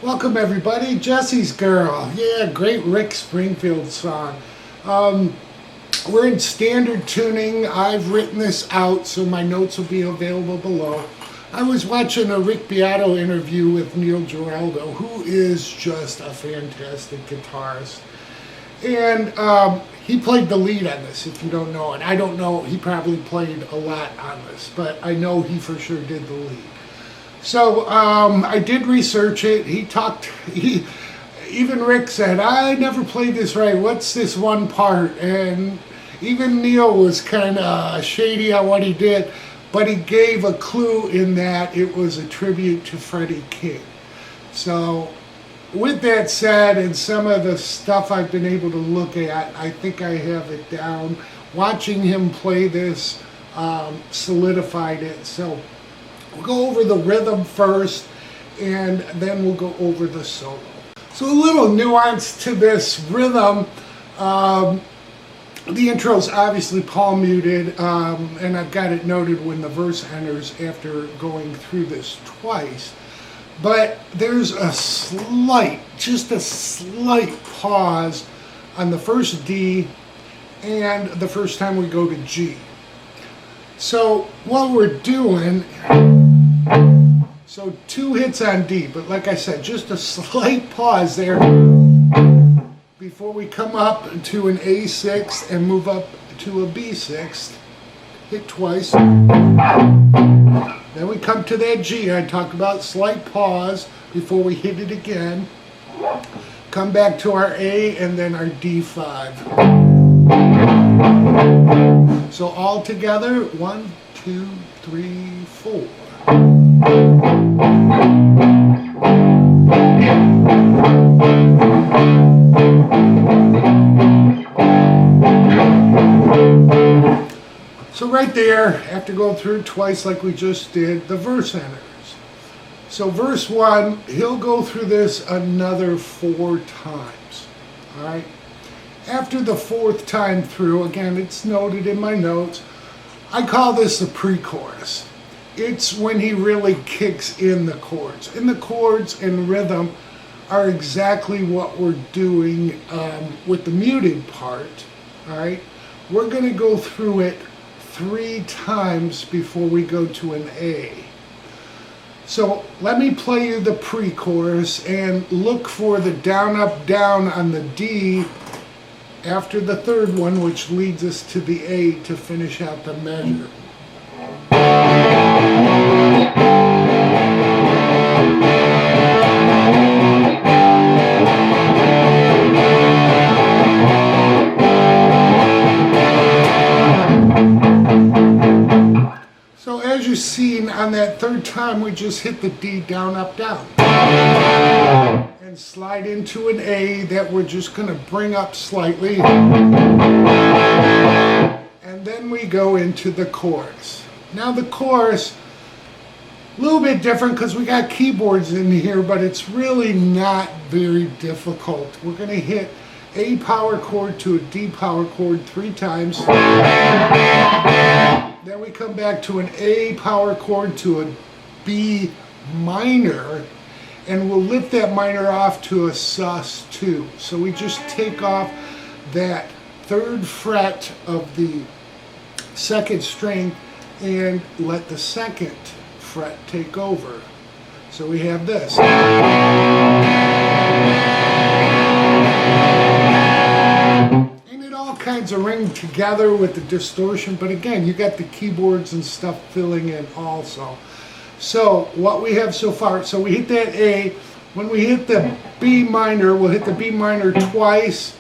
Welcome everybody, Jessie's Girl. Yeah, great Rick Springfield song. We're in standard tuning. I've written this out, so my notes will be available below. I was watching a Rick Beato interview with Neil Giraldo, who is just a fantastic guitarist. And he played the lead on this, if you don't know. And I don't know, he probably played a lot on this, but I know he for sure did the lead. So I did research it. Even Rick said, I never played this right. What's this one part? And even Neil was kind of shady on what he did, but he gave a clue in that it was a tribute to Freddie King. So with that said, and some of the stuff I've been able to look at, I think I have it down. Watching him play this solidified it. So we'll go over the rhythm first, and then we'll go over the solo. So a little nuance to this rhythm. The intro is obviously palm muted, and I've got it noted when the verse enters after going through this twice. But there's just a slight pause on the first D and the first time we go to G. So what we're doing, so 2 hits on D, but like I said, just a slight pause there before we come up to an A6 and move up to a B6. Hit twice. Then we come to that G. I talked about slight pause before we hit it again. Come back to our A and then our D5. So all together, 1, 2, 3, 4. So right there, after going through it twice like we just did, the verse enters. So verse 1, he'll go through this another 4 times. All right. After the 4th time through, again, it's noted in my notes, I call this the pre-chorus. It's when he really kicks in the chords. And the chords and rhythm are exactly what we're doing with the muted part. All right. We're going to go through it 3 times before we go to an A. So let me play you the pre-chorus and look for the down, up, down on the D after the 3rd one, which leads us to the A to finish out the measure. So as you've seen, on that 3rd time, we just hit the D, down, up, down. And slide into an A that we're just going to bring up slightly. And then we go into the chorus. Now the chorus, a little bit different because we got keyboards in here, but it's really not very difficult. We're going to hit A power chord to a D power chord 3 times. Then we come back to an A power chord to a B minor, and we'll lift that minor off to a sus2. So we just take off that 3rd fret of the 2nd string and let the 2nd fret take over. So we have this. And it all kinds of ring together with the distortion, but again, you got the keyboards and stuff filling in also. So what we have so far, so we hit that A. When we hit the B minor, we'll hit the B minor twice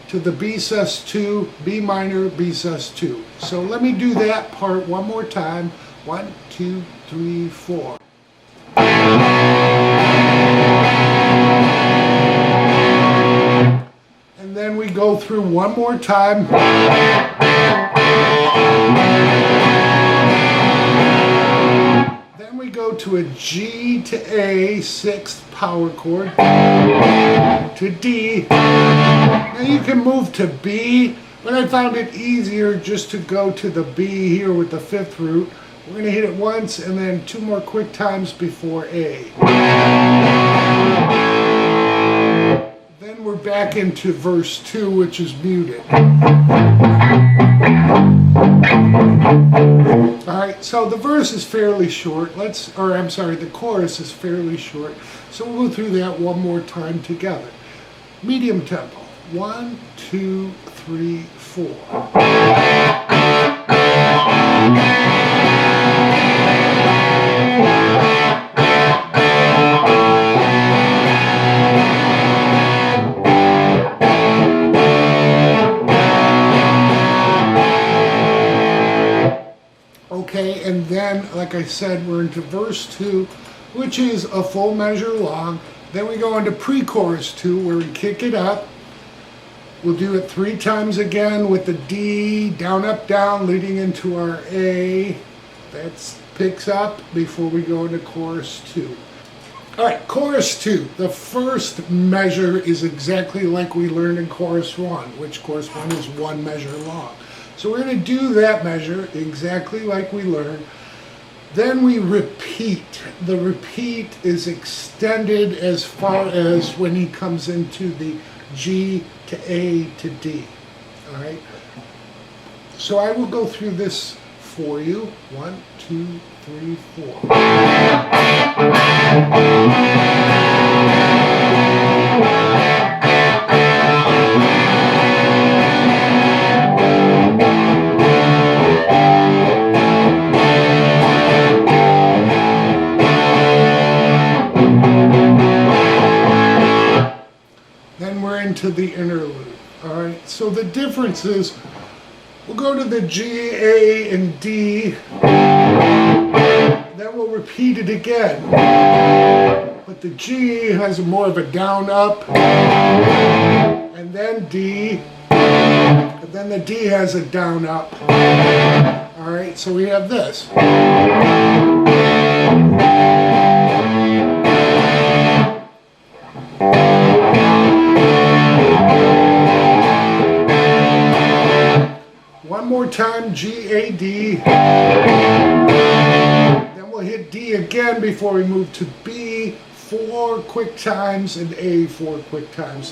to to the B sus2, B minor, B sus2. So let me do that part one more time. 1, 2, 3, 4. And then we go through one more time. Then we go to a G to A, 6th power chord, to D. Now you can move to B, but I found it easier just to go to the B here with the 5th root. We're going to hit it once and then 2 more quick times before A. Then we're back into verse 2, which is muted. Alright, so the verse is fairly short. The chorus is fairly short. So we'll go through that one more time together. Medium tempo. 1, 2, 3, 4. Okay, and then, like I said, we're into verse 2, which is a full measure long. Then we go into pre-chorus 2, where we kick it up. We'll do it 3 times again with the D, down, up, down, leading into our A. That picks up before we go into chorus 2. Alright, chorus 2. The first measure is exactly like we learned in chorus 1, which chorus 1 is 1 measure long. So we're going to do that measure exactly like we learned. Then we repeat. The repeat is extended as far as when he comes into the G to A to D. All right. So I will go through this for you. 1, 2, 3, 4. To the interlude. Alright, so the difference is we'll go to the G, A, and D, then we'll repeat it again. But the G has more of a down up, and then D, and then the D has a down up. Alright, so we have this. One more time, G, A, D. Then we'll hit D again before we move to B, 4 quick times, and A, 4 quick times.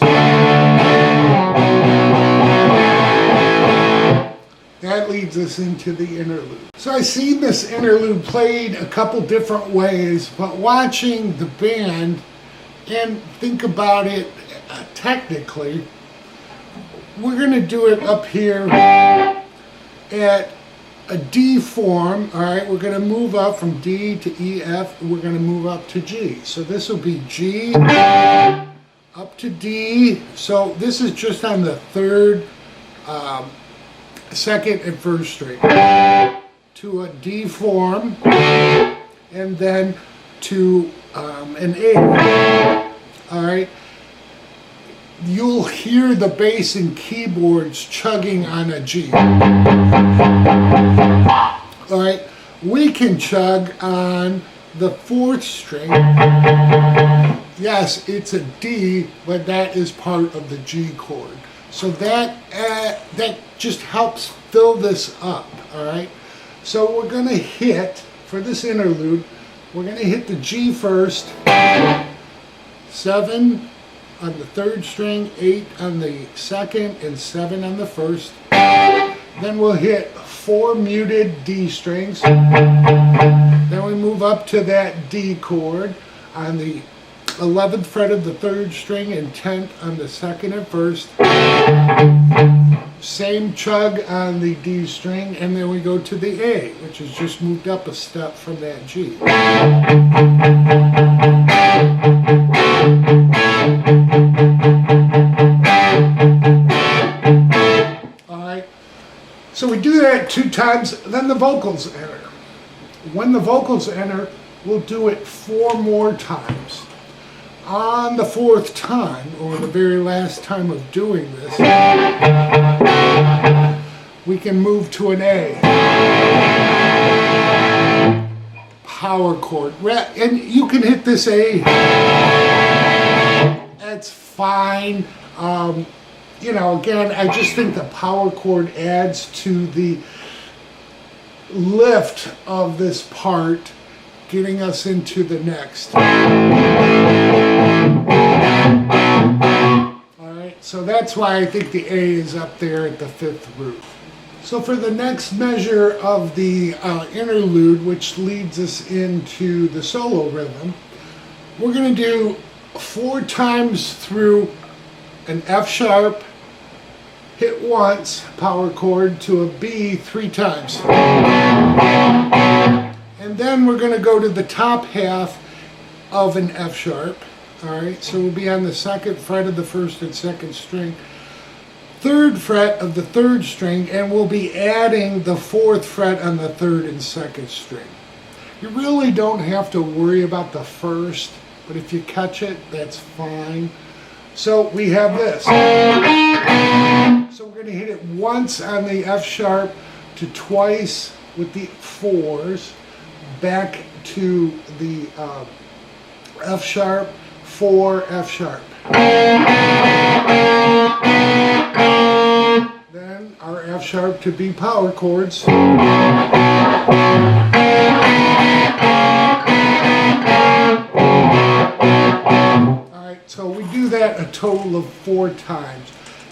That leads us into the interlude. So I've seen this interlude played a couple different ways, but watching the band and think about it technically, we're going to do it up here at a D form. All right, we're going to move up from D to E, F, and we're going to move up to G. So this will be G up to D. So this is just on the 3rd, 2nd, and 1st string to a D form, and then to an A. All right. You'll hear the bass and keyboards chugging on a G. Alright, we can chug on the 4th string. Yes, it's a D, but that is part of the G chord. So that just helps fill this up, alright? So we're going to hit, for this interlude, we're going to hit the G first, 7 on the 3rd string, 8 on the 2nd, and 7 on the 1st. Then we'll hit 4 muted D strings. Then we move up to that D chord on the 11th fret of the 3rd string and 10th on the 2nd and 1st. Same chug on the D string, and then we go to the A, which is just moved up a step from that G. So we do that 2 times, then the vocals enter. When the vocals enter, we'll do it 4 more times. On the 4th time, or the very last time of doing this, we can move to an A. Power chord. And you can hit this A. That's fine. You know, again, I just think the power chord adds to the lift of this part, getting us into the next. Alright, so that's why I think the A is up there at the 5th root. So for the next measure of the interlude, which leads us into the solo rhythm, we're going to do 4 times through an F sharp, hit once, power chord, to a B 3 times. And then we're going to go to the top half of an F sharp. Alright, so we'll be on the 2nd fret of the 1st and 2nd string, 3rd fret of the 3rd string, and we'll be adding the 4th fret on the 3rd and 2nd string. You really don't have to worry about the 1st, but if you catch it, that's fine. So we have this. So we're going to hit it once on the F sharp to twice with the 4s, back to the F sharp, 4, F sharp. Then our F sharp to B power chords. Alright, so we do that a total of 4 times.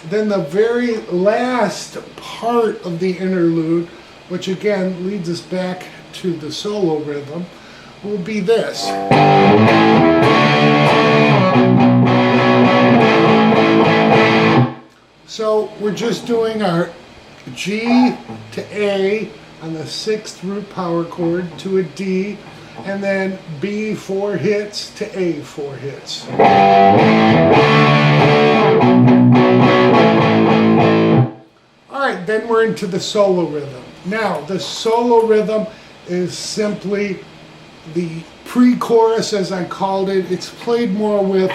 Then the very last part of the interlude, which again leads us back to the solo rhythm, will be this. So we're just doing our G to A on the 6th root power chord to a D, and then B 4 hits to A 4 hits. Alright, then we're into the solo rhythm. Now, the solo rhythm is simply the pre-chorus, as I called it. It's played more with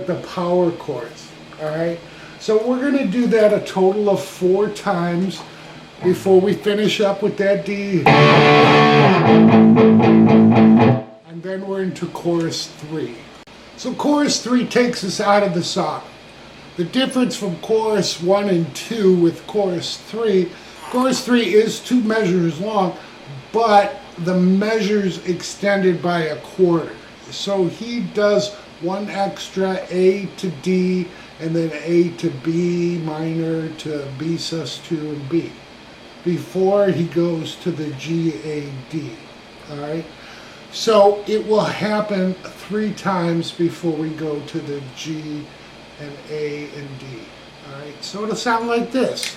the power chords. Alright, so we're going to do that a total of 4 times before we finish up with that D. And then we're into chorus 3. So chorus 3 takes us out of the song. The difference from chorus 1 and 2 with chorus 3 is 2 measures long, but the measures extended by a quarter. So he does 1 extra A to D, and then A to B minor to B sus2 and B, before he goes to the G, A, D. Alright? So it will happen 3 times before we go to the G and A and D. Alright? So it'll sound like this.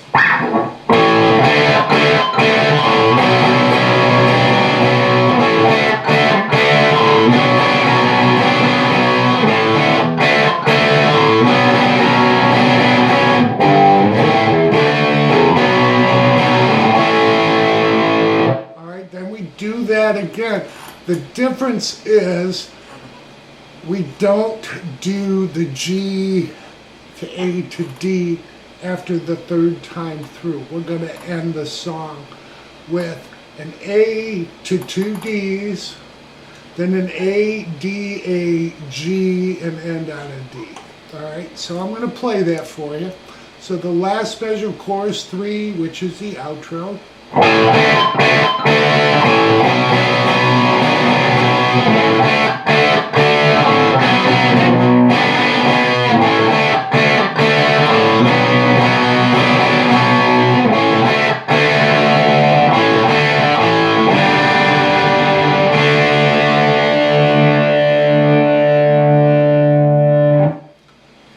Do that again. The difference is we don't do the G to A to D after the 3rd time through. We're going to end the song with an A to 2 Ds, then an A, D, A, G, and end on a D. Alright, so I'm going to play that for you. So the last measure of chorus 3, which is the outro.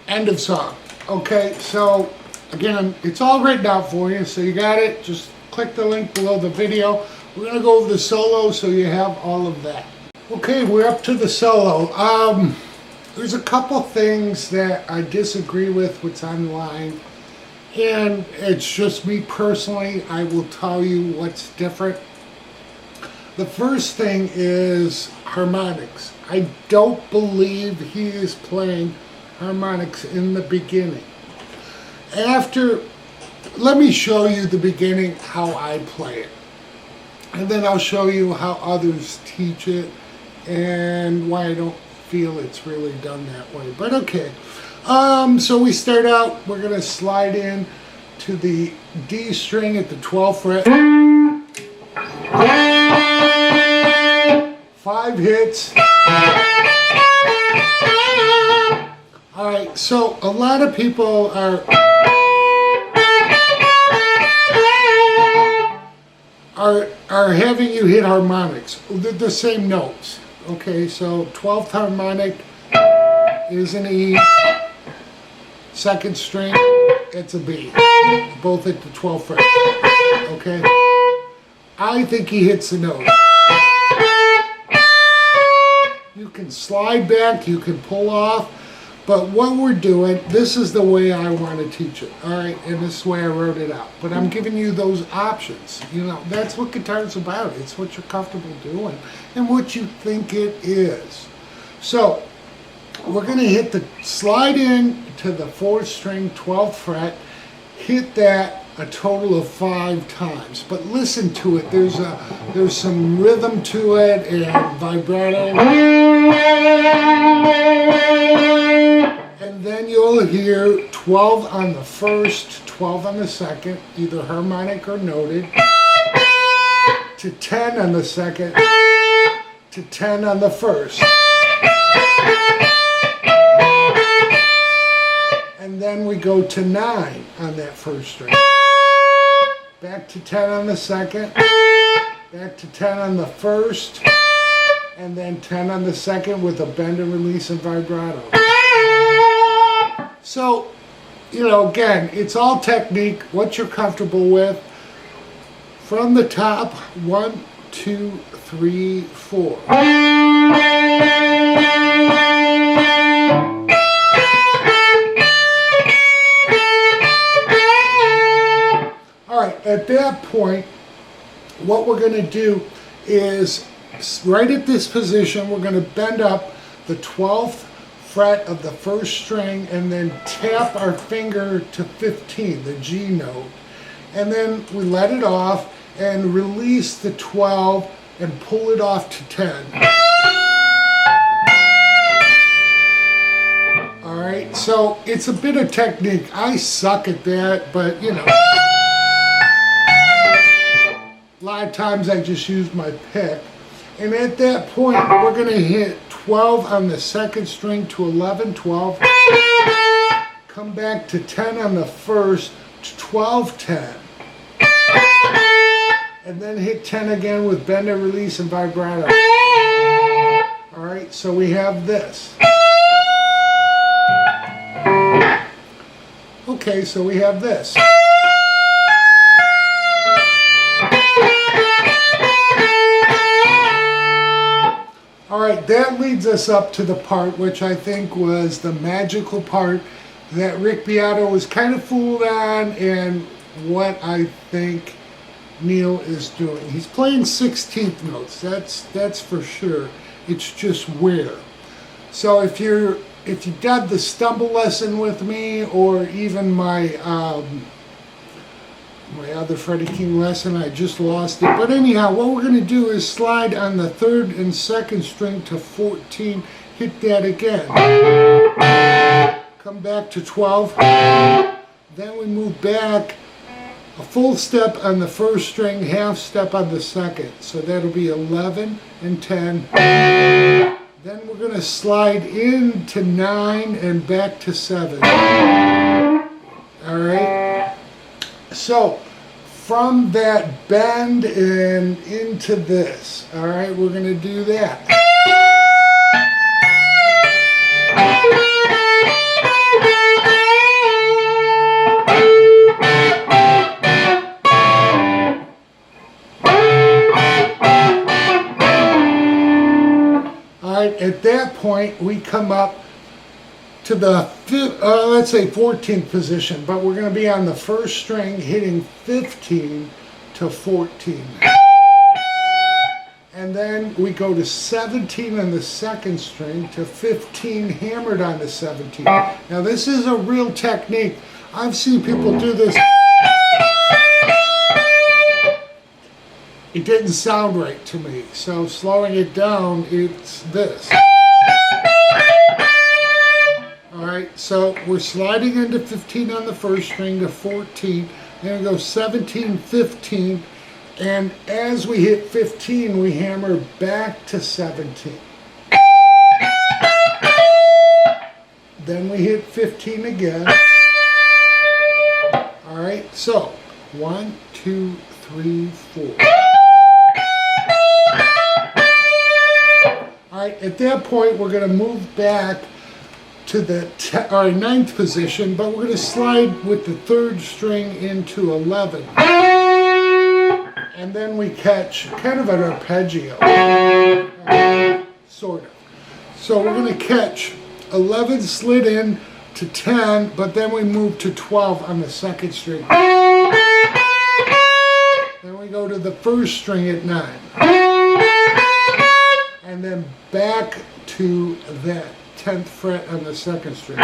End of song. Okay, so again, it's all written out for you, so you got it. Just click the link below the video. We're going to go over the solo so you have all of that. Okay, we're up to the solo. There's a couple things that I disagree with what's online, and it's just me personally. I will tell you what's different. The first thing is harmonics. I don't believe he is playing harmonics in the beginning. Let me show you the beginning, how I play it. And then I'll show you how others teach it and why I don't feel it's really done that way. But okay. So we start out, we're going to slide in to the D string at the 12th fret. 5 hits. Alright, so a lot of people are having you hit harmonics. They're the same notes. Okay, so 12th harmonic is an E, 2nd string, it's a B. Both at the 12th fret. Okay? I think he hits the note. You can slide back, you can pull off, but what we're doing, this is the way I want to teach it, all right? And this is the way I wrote it out. But I'm giving you those options. You know, that's what guitar's about. It's what you're comfortable doing and what you think it is. So we're going to hit the slide in to the 4th string, 12th fret, hit that a total of 5 times. But listen to it. There's some rhythm to it and vibrato. And then you'll hear 12 on the 1st, 12 on the 2nd, either harmonic or noted, to 10 on the 2nd, to 10 on the 1st. And then we go to 9 on that 1st string. Back to 10 on the 2nd, back to 10 on the 1st, and then 10 on the 2nd with a bend and release and vibrato. So, you know, again, it's all technique, what you're comfortable with. From the top, 1, 2, 3, 4. Alright, at that point, what we're going to do is, right at this position, we're going to bend up the 12th fret of the 1st string and then tap our finger to 15, the G note. And then we let it off and release the 12 and pull it off to 10. Alright, so it's a bit of technique. I suck at that, but you know. A lot of times I just use my pick. And at that point, we're going to hit 12 on the 2nd string to 11, 12. Come back to 10 on the 1st to 12, 10. And then hit 10 again with bend and release and vibrato. Alright, so we have this. Okay, so we have this. Alright, that leads us up to the part which I think was the magical part that Rick Beato was kind of fooled on, and what I think Neil is doing. He's playing 16th notes, that's for sure. It's just where. So if you did the stumble lesson with me, or even my other Freddie King lesson, I just lost it. But anyhow, what we're going to do is slide on the 3rd and 2nd string to 14, hit that again. Come back to 12. Then we move back a full step on the 1st string, half step on the 2nd. So that'll be 11 and 10. Then we're going to slide into 9 and back to 7. Alright? So, from that bend and into this, alright, we're going to do that. Alright, at that point, we come up to the let's say 14th position, but we're going to be on the first string hitting 15 to 14. And then we go to 17 on the second string to 15 hammered on the 17. Now this is a real technique. I've seen people do this. It didn't sound right to me, so slowing it down, it's this. Alright, so we're sliding into 15 on the first string to 14, then we go 17, 15, and as we hit 15, we hammer back to 17. Then we hit 15 again. Alright, so 1, 2, 3, 4. Alright, at that point we're going to move back to the ninth position, but we're going to slide with the third string into 11. And then we catch kind of an arpeggio. Sort of. So we're going to catch 11 slid in to 10, but then we move to 12 on the second string. Then we go to the first string at 9. And then back to that 10th fret on the second string.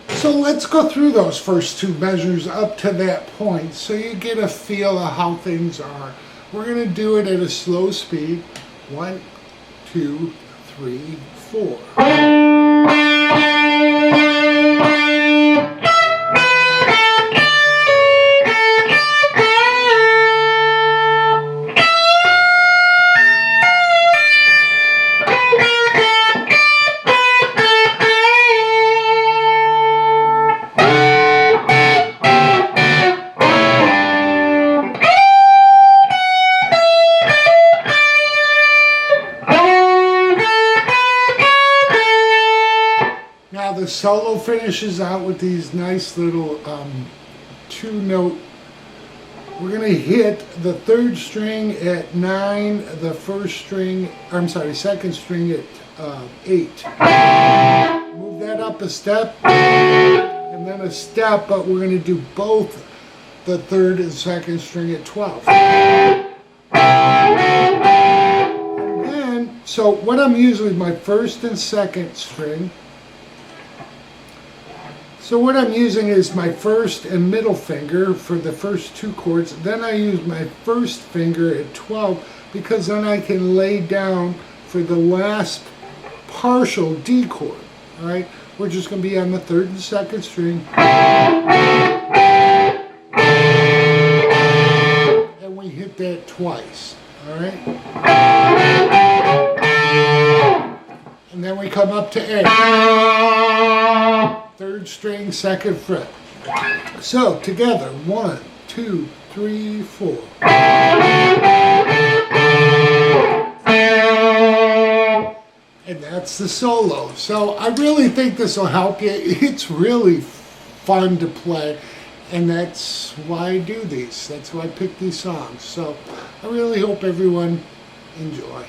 So let's go through those first two measures up to that point so you get a feel of how things are. We're going to do it at a slow speed. 1, 2, 3, 4. The solo finishes out with these nice little two-note. We're going to hit the third string at 9, the second string at 8. Move that up a step and then a step, but we're going to do both the third and second string at 12. And then, so what I'm using is my first and second string. So what I'm using is my first and middle finger for the first two chords. Then I use my first finger at 12 because then I can lay down for the last partial D chord. All right, we're just going to be on the third and second string. And we hit that twice. All right. And then we come up to A. Third string, second fret. So together, 1, 2, 3, 4. And that's the solo. So I really think this will help you. It's really fun to play, and that's why I do these. That's why I pick these songs. So I really hope everyone enjoy.